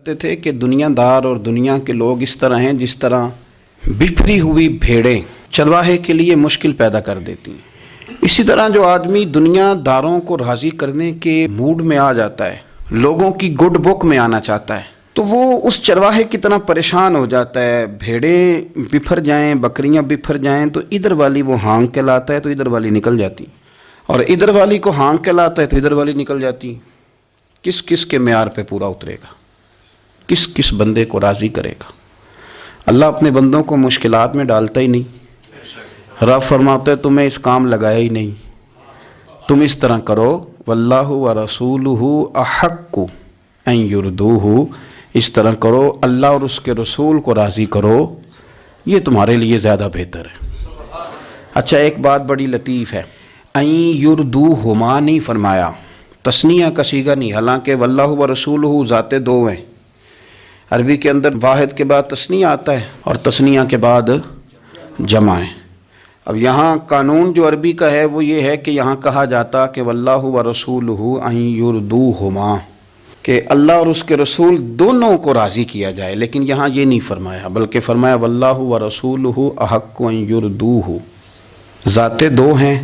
کہتے تھے کہ دنیا دار اور دنیا کے لوگ اس طرح ہیں جس طرح بکھری ہوئی بھیڑیں چرواہے کے لیے مشکل پیدا کر دیتی ہیں۔ اسی طرح جو آدمی دنیا داروں کو راضی کرنے کے موڈ میں آ جاتا ہے، لوگوں کی گڈ بک میں آنا چاہتا ہے، تو وہ اس چرواہے کی طرح پریشان ہو جاتا ہے۔ بھیڑیں بپھر جائیں، بکریاں بپھر جائیں تو ادھر والی وہ ہانگ کے لاتا ہے تو ادھر والی نکل جاتی، اور ادھر والی کو ہانگ کے لاتا ہے تو ادھر والی نکل جاتی۔ کس کس کے معیار پہ پورا اترے گا؟ کس کس بندے کو راضی کرے گا؟ اللہ اپنے بندوں کو مشکلات میں ڈالتا ہی نہیں۔ رب فرماتا ہے تمہیں اس کام لگایا ہی نہیں، تم اس طرح کرو، واللہ ورسولہ احق ان یردوہ، اس طرح کرو، اللہ اور اس کے رسول کو راضی کرو، یہ تمہارے لیے زیادہ بہتر ہے۔ اچھا، ایک بات بڑی لطیف ہے، ان یردوہما نہیں فرمایا، تثنیہ کا صیغہ نہیں، حالانکہ واللہ ورسولہ ذات دو ہیں۔ عربی کے اندر واحد کے بعد تثنیہ آتا ہے اور تثنیہ کے بعد جمع ہے۔ اب یہاں قانون جو عربی کا ہے وہ یہ ہے کہ یہاں کہا جاتا کہ واللہ ورسولہ ان یردوہما، کہ اللہ اور اس کے رسول دونوں کو راضی کیا جائے، لیکن یہاں یہ نہیں فرمایا، بلکہ فرمایا واللہ ورسولہ احق ان یردوہ، ذات دو ہیں۔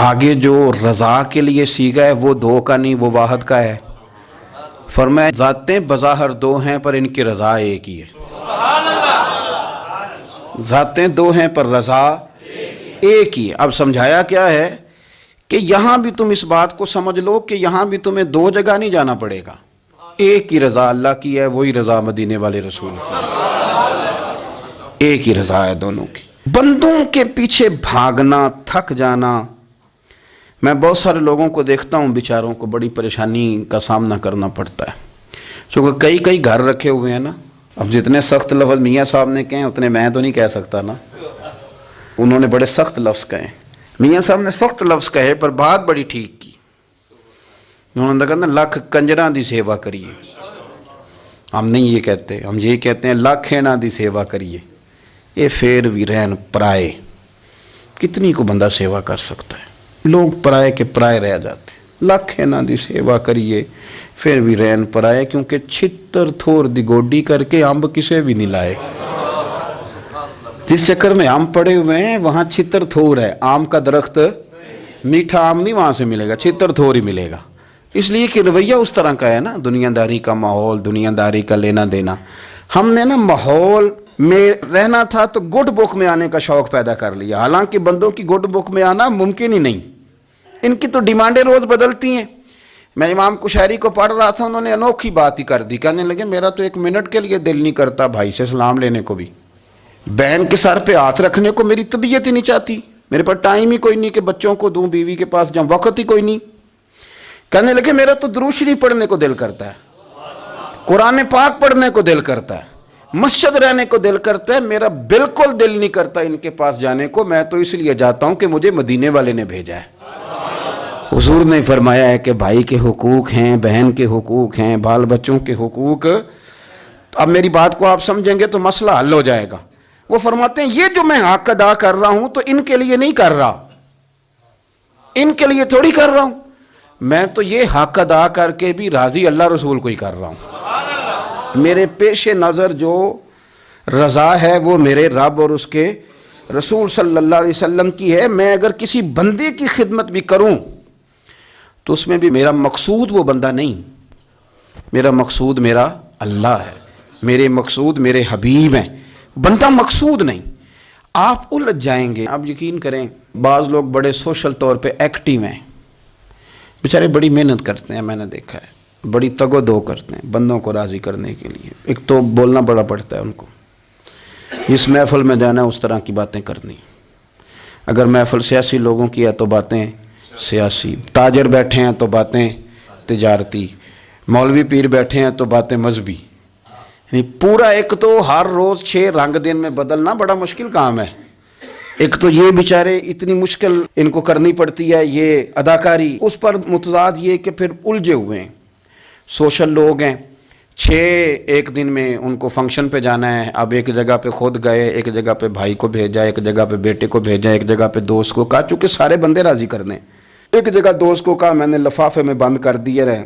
آگے جو رضا کے لیے صیغہ ہے وہ دو کا نہیں، وہ واحد کا ہے۔ فرمایا ذاتیں بظاہر دو ہیں پر ان کی رضا ایک ہی ہے۔ ذاتیں دو ہیں پر رضا ایک ہی ہے۔ اب سمجھایا کیا ہے کہ یہاں بھی تم اس بات کو سمجھ لو کہ یہاں بھی تمہیں دو جگہ نہیں جانا پڑے گا، ایک ہی رضا اللہ کی ہے، وہی رضا مدینے والے رسول کی، ایک ہی رضا ہے دونوں کی۔ بندوں کے پیچھے بھاگنا، تھک جانا، میں بہت سارے لوگوں کو دیکھتا ہوں بیچاروں کو بڑی پریشانی کا سامنا کرنا پڑتا ہے، چونکہ کئی گھر رکھے ہوئے ہیں نا۔ اب جتنے سخت لفظ میاں صاحب نے کہے اتنے میں تو نہیں کہہ سکتا نا، انہوں نے بڑے سخت لفظ کہے، میاں صاحب نے سخت لفظ کہے پر بات بڑی ٹھیک کی۔ انہوں نے کہا لکھ کنجراں دی سیوا کریے، ہم نہیں یہ کہتے، ہم یہ کہتے ہیں لاکھ ہینا دی سیوا کریے، یہ پھر بھی رہن پرائے، کتنی کو بندہ سیوا کر سکتا ہے؟ لوگ پرائے کے پرائے رہ جاتے ہیں۔ لاکھ ہینا دی سیوا کریے پھر بھی رہن پرائے، کیونکہ چھتر تھور دی گوڈی کر کے امب کسے بھی نہیں لائے۔ جس چکر میں آم پڑے ہوئے ہیں وہاں چھتر تھور ہے، آم کا درخت میٹھا آم نہیں وہاں سے ملے گا، چھتر تھور ہی ملے گا۔ اس لیے کہ رویہ اس طرح کا ہے نا، دنیا داری کا ماحول، دنیا داری کا لینا دینا۔ ہم نے نا ماحول میں رہنا تھا تو گڈ بک میں آنے کا شوق پیدا کر لیا، حالانکہ بندوں کی گڈ بک میں آنا ممکن ہی نہیں، ان کی تو ڈیمانڈیں روز بدلتی ہیں۔ میں امام کشیری کو پڑھ رہا تھا، انہوں نے انوکھی بات ہی کر دی، کہنے لگے میرا تو ایک منٹ کے لیے دل نہیں کرتا بھائی سے سلام لینے کو بھی، بہن کے سر پہ ہاتھ رکھنے کو میری طبیعت ہی نہیں چاہتی، میرے پاس ٹائم ہی کوئی نہیں کہ بچوں کو دوں، بیوی کے پاس جاؤں، وقت ہی کوئی نہیں۔ کہنے لگے میرا تو درود شریف پڑھنے کو دل کرتا ہے، قرآن پاک پڑھنے کو دل کرتا ہے، مسجد رہنے کو دل کرتا ہے، میرا بالکل دل نہیں کرتا ان کے پاس جانے کو، میں تو اس لیے جاتا ہوں کہ مجھے مدینے والے نے بھیجا ہے۔ حضور نے فرمایا ہے کہ بھائی کے حقوق ہیں، بہن کے حقوق ہیں، بال بچوں کے حقوق۔ اب میری بات کو آپ سمجھیں گے تو مسئلہ حل ہو جائے گا۔ وہ فرماتے ہیں یہ جو میں حق ادا کر رہا ہوں تو ان کے لیے نہیں کر رہا، ان کے لیے تھوڑی کر رہا ہوں، میں تو یہ حق ادا کر کے بھی راضی اللہ رسول کو ہی کر رہا ہوں۔ میرے پیش نظر جو رضا ہے وہ میرے رب اور اس کے رسول صلی اللہ علیہ وسلم کی ہے۔ میں اگر کسی بندے کی خدمت بھی کروں تو اس میں بھی میرا مقصود وہ بندہ نہیں، میرا مقصود میرا اللہ ہے، میرے مقصود میرے حبیب ہیں، بندہ مقصود نہیں۔ آپ الجھ جائیں گے۔ آپ یقین کریں بعض لوگ بڑے سوشل طور پہ ایکٹیو ہیں، بیچارے بڑی محنت کرتے ہیں، میں نے دیکھا ہے، بڑی تگ و دو کرتے ہیں بندوں کو راضی کرنے کے لیے۔ ایک تو بولنا بڑا پڑتا ہے ان کو، جس محفل میں جانا ہے اس طرح کی باتیں کرنی، اگر محفل سیاسی لوگوں کی ہے تو باتیں سیاسی، تاجر بیٹھے ہیں تو باتیں تجارتی، مولوی پیر بیٹھے ہیں تو باتیں مذہبی، یعنی پورا ایک تو ہر روز 6 رنگ دن میں بدلنا بڑا مشکل کام ہے۔ ایک تو یہ بیچارے اتنی مشکل ان کو کرنی پڑتی ہے یہ اداکاری، اس پر متضاد یہ کہ پھر الجھے ہوئے ہیں، سوشل لوگ ہیں، 6 ایک دن میں ان کو فنکشن پہ جانا ہے، اب ایک جگہ پہ خود گئے، ایک جگہ پہ بھائی کو بھیجا، ایک جگہ پہ بیٹے کو بھیجا، ایک جگہ پہ دوست کو کہا، چونکہ سارے بندے راضی کرنے، ایک جگہ دوست کو کہا میں نے لفافے میں بند کر دیے رہے،